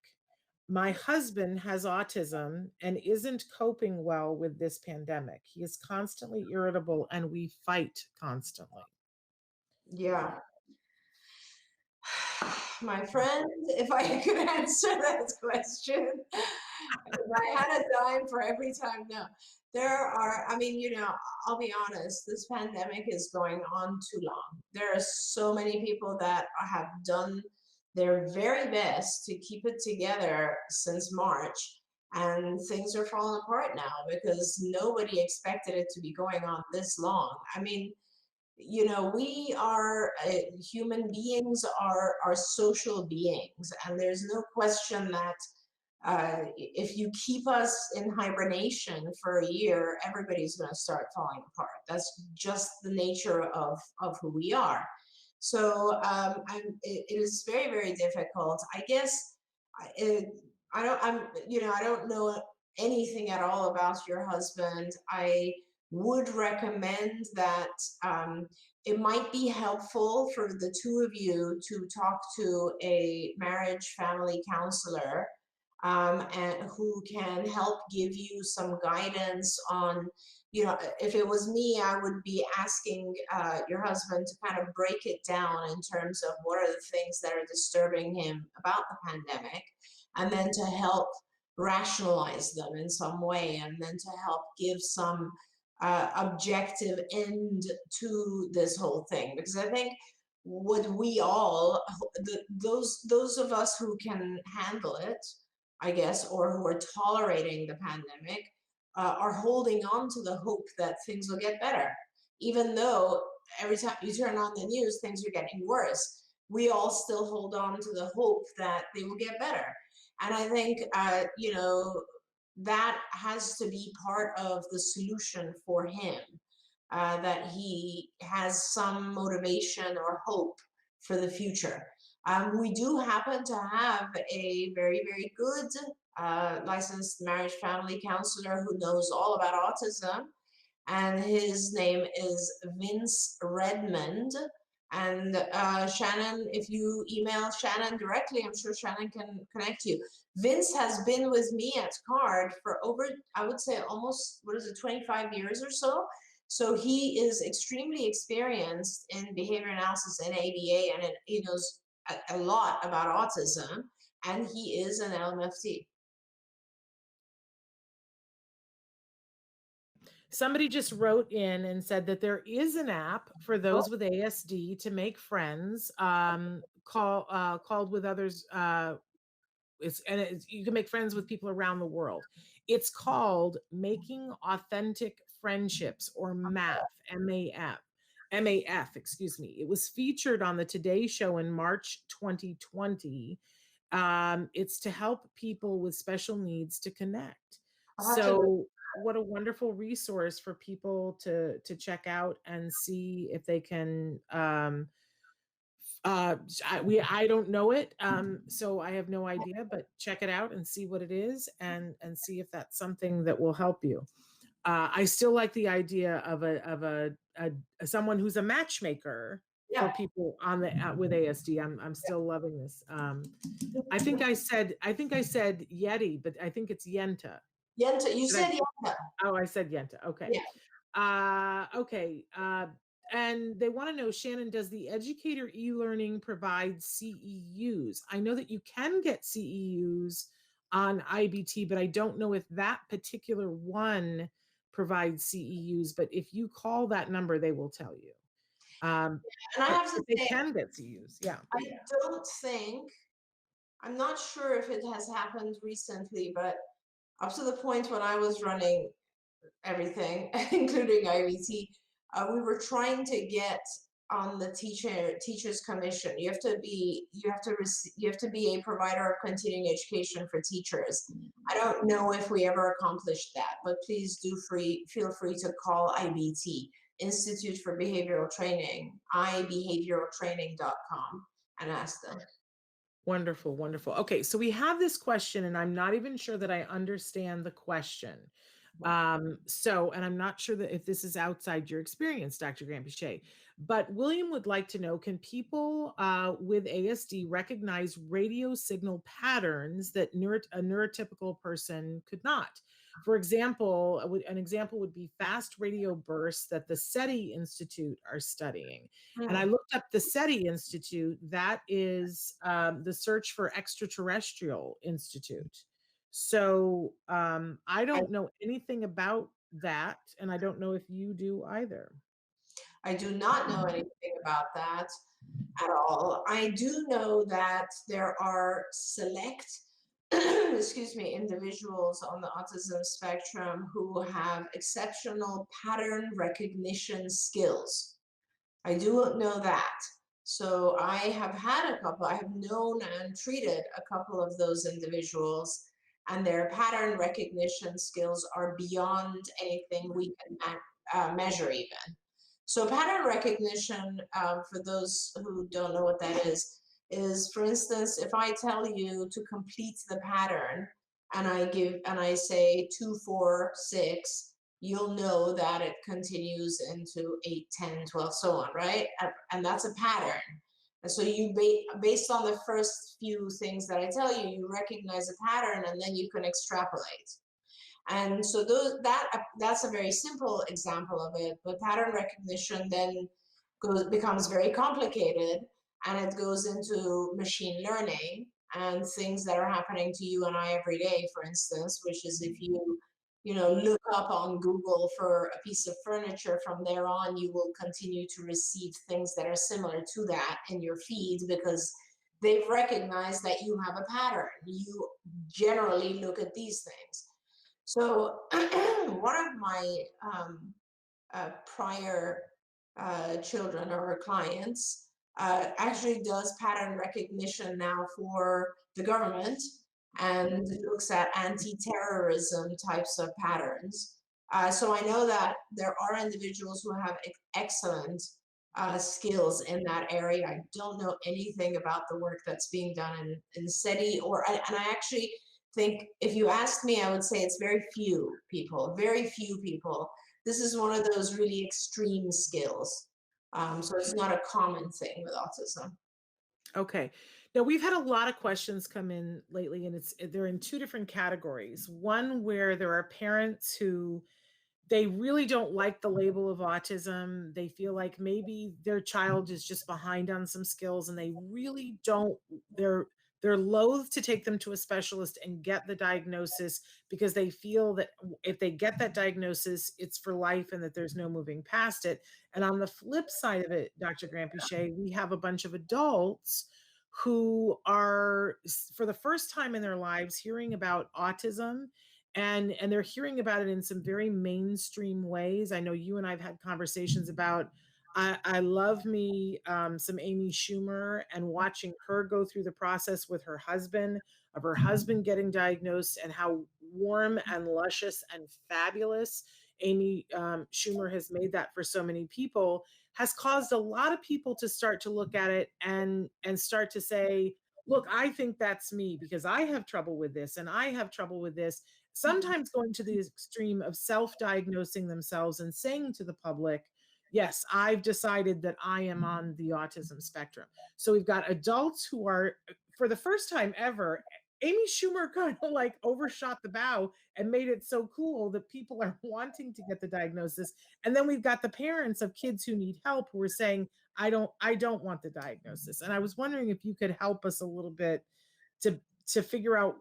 My husband has autism and isn't coping well with this pandemic. He is constantly irritable and we fight constantly. Yeah. My friend, if I could answer that question, if I had a dime for every time, no. There are, I mean, I'll be honest, this pandemic is going on too long. There are so many people that have done their very best to keep it together since March, and things are falling apart now because nobody expected it to be going on this long. I mean, we are human beings are social beings, and there's no question that if you keep us in hibernation for a year, everybody's going to start falling apart. That's just the nature of who we are. So it is very, very difficult. I guess I don't know anything at all about your husband. I would recommend that it might be helpful for the two of you to talk to a marriage family counselor and who can help give you some guidance on, if it was me, I would be asking your husband to kind of break it down in terms of what are the things that are disturbing him about the pandemic, and then to help rationalize them in some way, and then to help give some objective end to this whole thing. Because I think what we all, those of us who can handle it, I guess, or who are tolerating the pandemic, are holding on to the hope that things will get better, even though every time you turn on the news, things are getting worse. We all still hold on to the hope that they will get better. And I think, that has to be part of the solution for him, that he has some motivation or hope for the future. We do happen to have a very, very good licensed marriage family counselor who knows all about autism, and his name is Vince Redmond. And Shannon, if you email Shannon directly, I'm sure Shannon can connect you. Vince has been with me at CARD for over, I would say, almost, 25 years or so. So he is extremely experienced in behavior analysis and ABA, and he knows a lot about autism, and he is an LMFT. Somebody just wrote in and said that there is an app for those with ASD to make friends, called with others. You can make friends with people around the world. It's called Making Authentic Friendships, or MAF, MAF, excuse me. It was featured on the Today Show in March 2020. It's to help people with special needs to connect. So what a wonderful resource for people to check out and see if they can. I don't know it, so I have no idea, but check it out and see what it is, and see if that's something that will help you. I still like the idea of a someone who's a matchmaker for people on the with ASD. I'm still loving this. I think I said Yeti, but I think it's Yenta. Yenta, you said Yenta. Oh, I said Yenta. Okay. Yeah. Okay. And they want to know, Shannon, does the educator e-learning provide CEUs? I know that you can get CEUs on IBT, but I don't know if that particular one provides CEUs. But if you call that number, they will tell you. And I have to say, they can get CEUs. Yeah. I'm not sure if it has happened recently, but up to the point when I was running everything, including IBT, we were trying to get on the teachers commission. You have to be a provider of continuing education for teachers. I don't know if we ever accomplished that, but please feel free to call IBT, Institute for Behavioral Training, ibehavioraltraining.com, and ask them. Wonderful, wonderful. Okay, so we have this question, and I'm not even sure that I understand the question. And I'm not sure that if this is outside your experience, Dr. Granpeesheh, but William would like to know, can people with ASD recognize radio signal patterns that a neurotypical person could not? For example, an example would be fast radio bursts that the SETI Institute are studying. And I looked up the SETI Institute. That is the Search for Extraterrestrial Institute. So I don't know anything about that, and I don't know if you do either. I do not know anything about that at all. I do know that there are select individuals on the autism spectrum who have exceptional pattern recognition skills. I do know that. So I have known and treated a couple of those individuals, and their pattern recognition skills are beyond anything we can measure even. So pattern recognition, for those who don't know what that is, for instance, if I tell you to complete the pattern and I say 2, 4, 6, you'll know that it continues into 8, 10, 12, so on, right? And that's a pattern. And so you, based on the first few things that I tell you, you recognize a pattern and then you can extrapolate. And so that's a very simple example of it. But pattern recognition then becomes very complicated, and it goes into machine learning and things that are happening to you and I every day, for instance, which is if you know, look up on Google for a piece of furniture, from there on, you will continue to receive things that are similar to that in your feed because they've recognized that you have a pattern. You generally look at these things. So one of my prior children or clients actually does pattern recognition now for the government and looks at anti-terrorism types of patterns. So I know that there are individuals who have excellent skills in that area. I don't know anything about the work that's being done in SETI, and I actually think if you asked me, I would say it's very few people, very few people. This is one of those really extreme skills. So it's not a common thing with autism. Okay. Now we've had a lot of questions come in lately, and they're in two different categories. One where there are parents who they really don't like the label of autism. They feel like maybe their child is just behind on some skills, and they really don't. They're loath to take them to a specialist and get the diagnosis because they feel that if they get that diagnosis, it's for life and that there's no moving past it. And on the flip side of it, Dr. Grampiche, we have a bunch of adults who are, for the first time in their lives, hearing about autism, and they're hearing about it in some very mainstream ways. I know you and I've had conversations about, I love me some Amy Schumer, and watching her go through the process with her husband, of her husband getting diagnosed, and how warm and luscious and fabulous Amy Schumer has made that for so many people, has caused a lot of people to start to look at it and start to say, look, I think that's me because I have trouble with this and I have trouble with this. Sometimes going to the extreme of self-diagnosing themselves and saying to the public, yes, I've decided that I am on the autism spectrum. So we've got adults who are, for the first time ever, Amy Schumer kind of like overshot the bow and made it so cool that people are wanting to get the diagnosis. And then we've got the parents of kids who need help who are saying, I don't want the diagnosis. And I was wondering if you could help us a little bit to figure out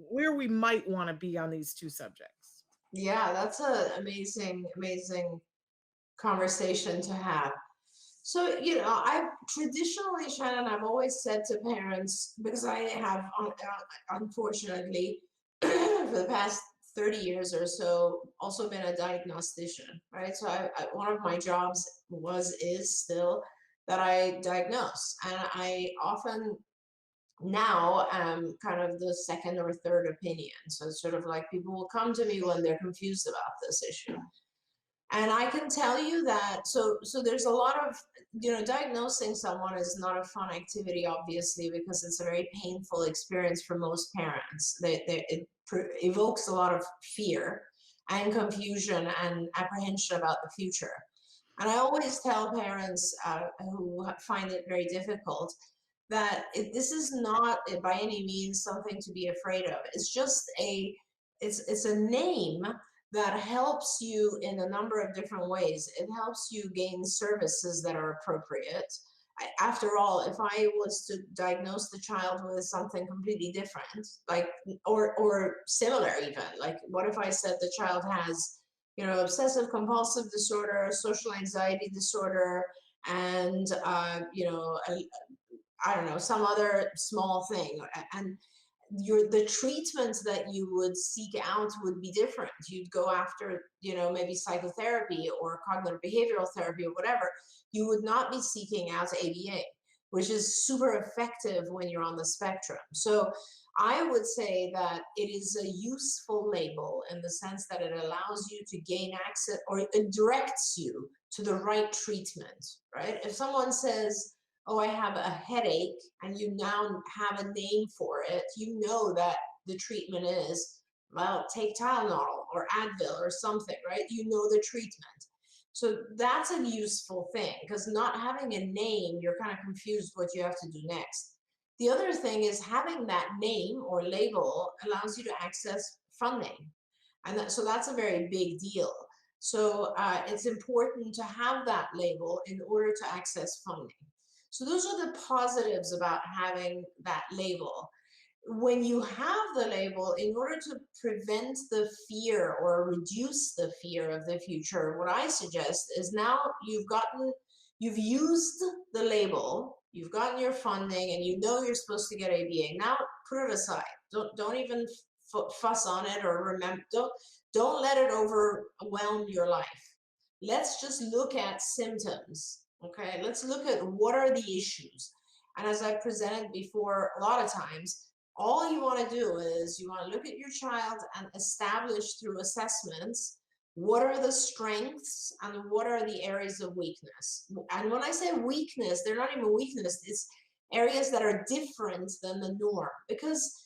where we might want to be on these two subjects. Yeah, that's an amazing conversation to have. So, you know, I've traditionally, Shannon, I've always said to parents, because I have, unfortunately, for the past 30 years or so, also been a diagnostician, right? So one of my jobs is still that I diagnose. And I often now am kind of the second or third opinion. So it's sort of like people will come to me when they're confused about this issue. And I can tell you that, so there's a lot of, you know, diagnosing someone is not a fun activity, obviously, because it's a very painful experience for most parents. It evokes a lot of fear and confusion and apprehension about the future. And I always tell parents who find it very difficult that this is not by any means something to be afraid of. It's just it's a name that helps you in a number of different ways. It helps you gain services that are appropriate. After all, if I was to diagnose the child with something completely different, like or similar even, like what if I said the child has, you know, obsessive compulsive disorder, social anxiety disorder, and you know, I don't know, some other small thing, and the treatments that you would seek out would be different. You'd go after, you know, maybe psychotherapy or cognitive behavioral therapy or whatever. You would not be seeking out ABA, which is super effective when you're on the spectrum. So I would say that it is a useful label in the sense that it allows you to gain access, or it directs you to the right treatment, right? If someone says, oh, I have a headache, and you now have a name for it, you know that the treatment is, well, take Tylenol or Advil or something, right? You know the treatment. So that's a useful thing, because not having a name, you're kind of confused what you have to do next. The other thing is having that name or label allows you to access funding. So that's a very big deal. So it's important to have that label in order to access funding. So those are the positives about having that label. When you have the label, in order to prevent the fear or reduce the fear of the future, what I suggest is, now you've used the label, you've gotten your funding, and you know you're supposed to get ABA. Now put it aside. Don't even fuss on it, or remember. Don't let it overwhelm your life. Let's just look at symptoms. Okay, let's look at what are the issues. And as I presented before, a lot of times, all you want to do is you want to look at your child and establish through assessments what are the strengths and what are the areas of weakness. And when I say weakness, they're not even weakness, it's areas that are different than the norm. Because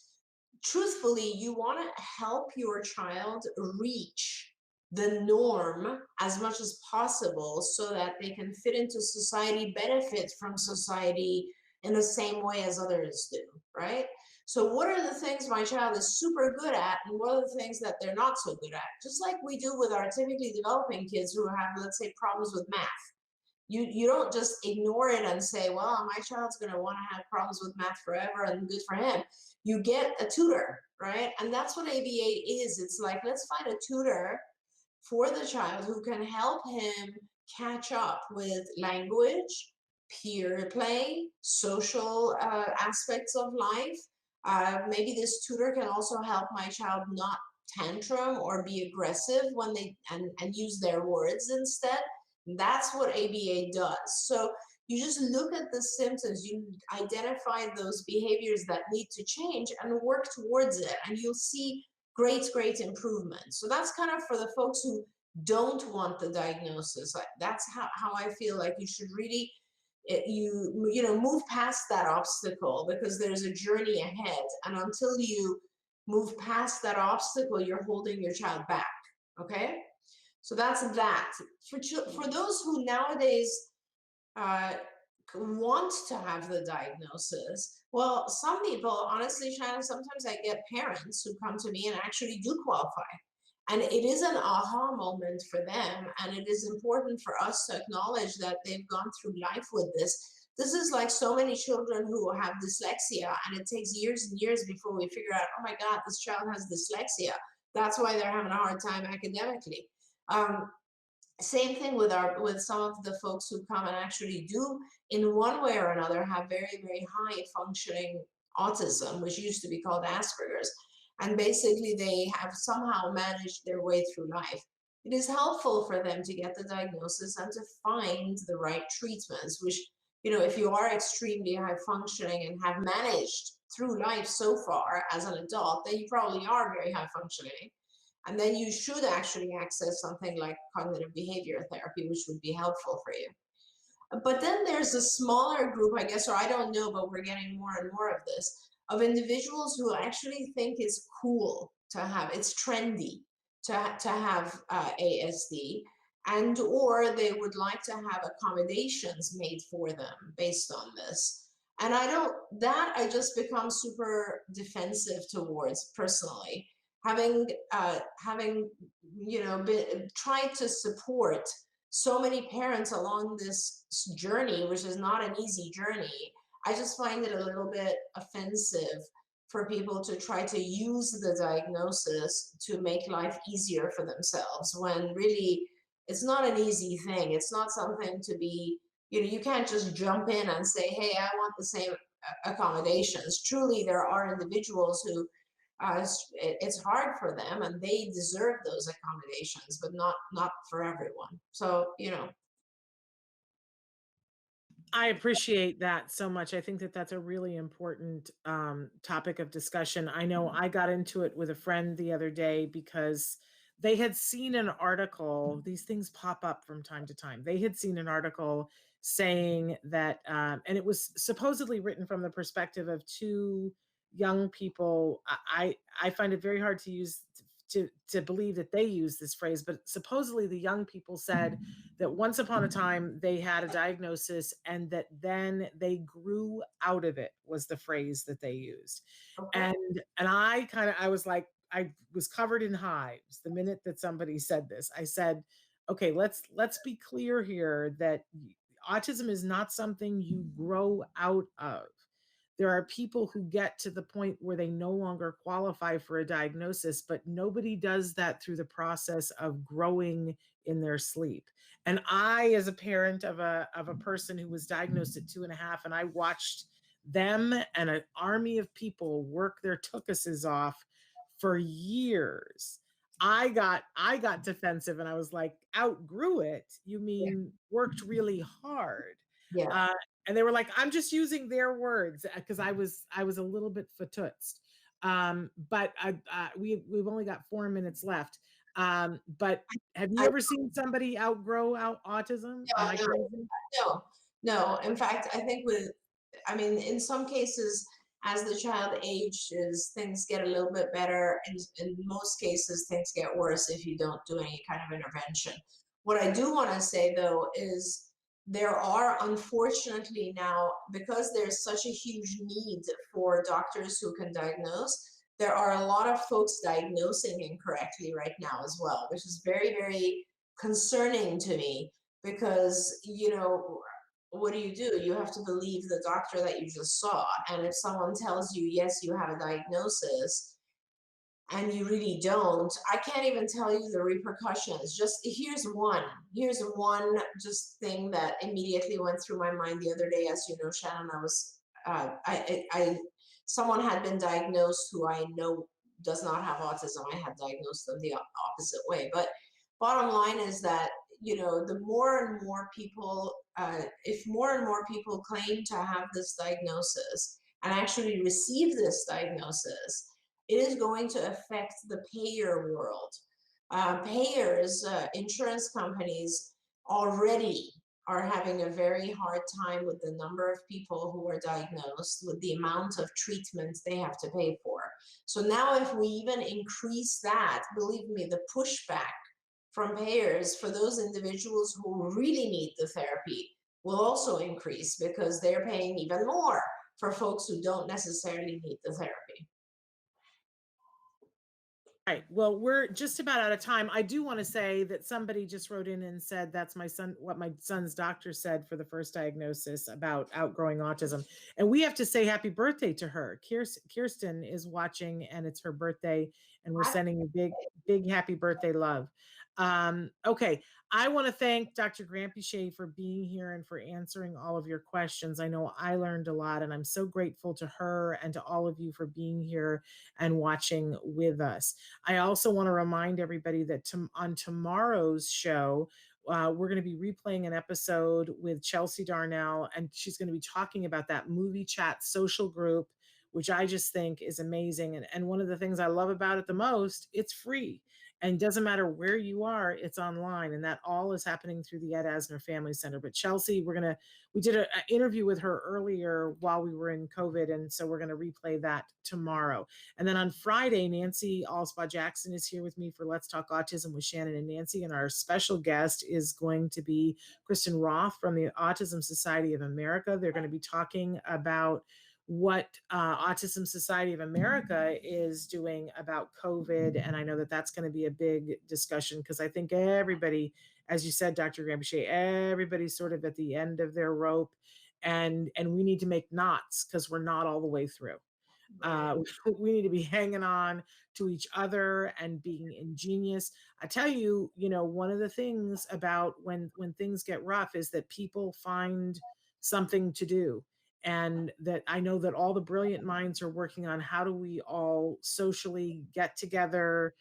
truthfully, you want to help your child reach the norm as much as possible so that they can fit into society, benefit from society in the same way as others do, right? So what are the things my child is super good at, and what are the things that they're not so good at? Just like we do with our typically developing kids who have, let's say, problems with math. You don't just ignore it and say, well, my child's going to want to have problems with math forever and good for him. You get a tutor, right? And that's what ABA is. It's like, let's find a tutor for the child who can help him catch up with language, peer play, social aspects of life. Maybe this tutor can also help my child not tantrum or be aggressive when and use their words instead. That's what ABA does. So you just look at the symptoms, you identify those behaviors that need to change and work towards it, and you'll see great improvement. So that's kind of for the folks who don't want the diagnosis. That's how I feel like you should really move past that obstacle, because there's a journey ahead, and until you move past that obstacle, you're holding your child back. Okay, so that's that. For those who nowadays want to have the diagnosis, well, some people, honestly, Shannon, sometimes I get parents who come to me and actually do qualify. And it is an aha moment for them. And it is important for us to acknowledge that they've gone through life with this. This is like so many children who have dyslexia, and it takes years and years before we figure out, oh my God, this child has dyslexia. That's why they're having a hard time academically. Same thing with some of the folks who come and actually do, in one way or another, have very high functioning autism, which used to be called Asperger's. And basically they have somehow managed their way through life. It is helpful for them to get the diagnosis and to find the right treatments, which, if you are extremely high functioning and have managed through life so far as an adult, then you probably are very high functioning. And then you should actually access something like cognitive behavior therapy, which would be helpful for you. But then there's a smaller group, I guess, or I don't know, but we're getting more and more of this, of individuals who actually think it's cool to have, it's trendy to have ASD, and or they would like to have accommodations made for them based on this. And I just become super defensive towards, personally, having tried to support so many parents along this journey, which is not an easy journey. I just find it a little bit offensive for people to try to use the diagnosis to make life easier for themselves, when really it's not an easy thing. It's not something to be, you can't just jump in and say, hey, I want the same accommodations. Truly, there are individuals who it's hard for them and they deserve those accommodations, but not for everyone. So, I appreciate that so much. I think that that's a really important topic of discussion. I know I got into it with a friend the other day because they had seen an article. These things pop up from time to time. They had seen an article saying that, and it was supposedly written from the perspective of two young people. I find it very hard to use to believe that they use this phrase, but supposedly the young people said that once upon a time they had a diagnosis and that then they grew out of it, was the phrase that they used. Okay. And I was like, I was covered in hives the minute that somebody said this. I said, okay, let's be clear here that autism is not something you grow out of. There are people who get to the point where they no longer qualify for a diagnosis, but nobody does that through the process of growing in their sleep. And I, as a parent of a person who was diagnosed at 2.5, and I watched them and an army of people work their tuchuses off for years. I got defensive and I was like, outgrew it? You Yeah. mean worked really hard? Yeah. Uh, and they were like, I'm just using their words because I was a little bit fatutzed. But we've only got 4 minutes left. But have you I, ever seen somebody outgrow autism? Am I no, crazy? no, no. In fact, I think I mean, in some cases, as the child ages, things get a little bit better. In most cases, things get worse if you don't do any kind of intervention. What I do want to say, though, is there are unfortunately now, because there's such a huge need for doctors who can diagnose, there are a lot of folks diagnosing incorrectly right now as well, which is very, very concerning to me because, what do? You have to believe the doctor that you just saw. And if someone tells you, yes, you have a diagnosis, and you really don't, I can't even tell you the repercussions. Just here's one just thing that immediately went through my mind the other day. As you know, Shannon, someone had been diagnosed who I know does not have autism. I had diagnosed them the opposite way. But bottom line is that, the more and more people, if more and more people claim to have this diagnosis and actually receive this diagnosis, it is going to affect the payer world. Payers, insurance companies already are having a very hard time with the number of people who are diagnosed, with the amount of treatments they have to pay for. So now if we even increase that, believe me, the pushback from payers for those individuals who really need the therapy will also increase because they're paying even more for folks who don't necessarily need the therapy. Right. Well, we're just about out of time. I do want to say that somebody just wrote in and said that's my son, what my son's doctor said for the first diagnosis about outgrowing autism. And we have to say happy birthday to her. Kirsten is watching and it's her birthday, and we're sending you big happy birthday love. Okay. I want to thank Dr. Grampiche for being here and for answering all of your questions. I know I learned a lot, and I'm so grateful to her and to all of you for being here and watching with us. I also want to remind everybody that on tomorrow's show, we're going to be replaying an episode with Chelsea Darnell, and she's going to be talking about that movie chat social group, which I just think is amazing. And one of the things I love about it the most, it's free. And doesn't matter where you are, it's online. And that all is happening through the Ed Asner Family Center. But Chelsea, we did an interview with her earlier while we were in COVID. And so we're going to replay that tomorrow. And then on Friday, Nancy Allspaw Jackson is here with me for Let's Talk Autism with Shannon and Nancy. And our special guest is going to be Kristen Roth from the Autism Society of America. They're going to be talking about what Autism Society of America is doing about COVID. And I know that that's going to be a big discussion because I think everybody, as you said, Dr. Grampiche, everybody's sort of at the end of their rope, and we need to make knots because we're not all the way through. We need to be hanging on to each other and being ingenious. I tell you, one of the things about when things get rough is that people find something to do. And that I know that all the brilliant minds are working on how do we all socially get together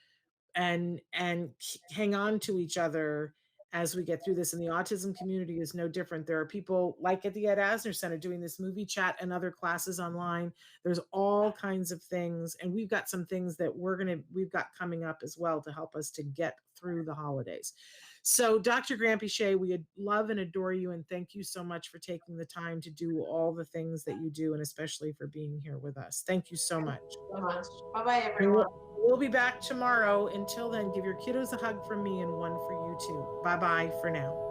and hang on to each other as we get through this. And the autism community is no different. There are people like at the Ed Asner Center doing this movie chat and other classes online. There's all kinds of things, and we've got some things that we've got coming up as well to help us to get through the holidays. So Dr. Grampy-Shea, we love and adore you, and thank you so much for taking the time to do all the things that you do, and especially for being here with us. Thank you so much. So much. Bye-bye, everyone. We'll be back tomorrow. Until then, give your kiddos a hug from me and one for you too. Bye-bye for now.